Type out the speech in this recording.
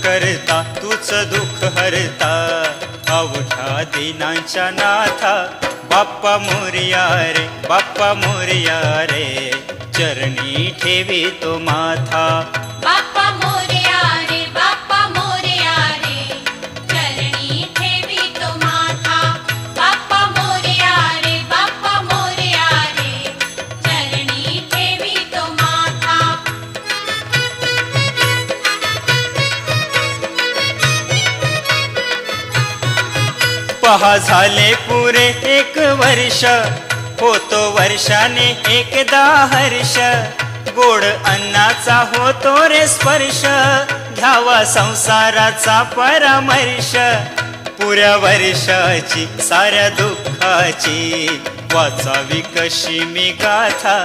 करता तूच दुःख हरता अवघ्या दिनांच्या नाथा बाप्पा मोरया रे बाप्पा मोरया रे चरणी ठेवी तो माथा बाप्पा मोरया रे बाप्पा मोरया रे चरणी ठेवी तो माथा बाप्पा मोरया रे बाप्पा मोरया रे चरणी ठेवी तो माथा पहा झाले पुरे एक वर्ष होतो वर्षाने एकदा हर्ष गोड अन्नाचा होतो रे स्पर्श घ्यावा संसाराचा परामर्श पुऱ्या वर्षाची साऱ्या दुःखाची वाचावी कशी मी गाथा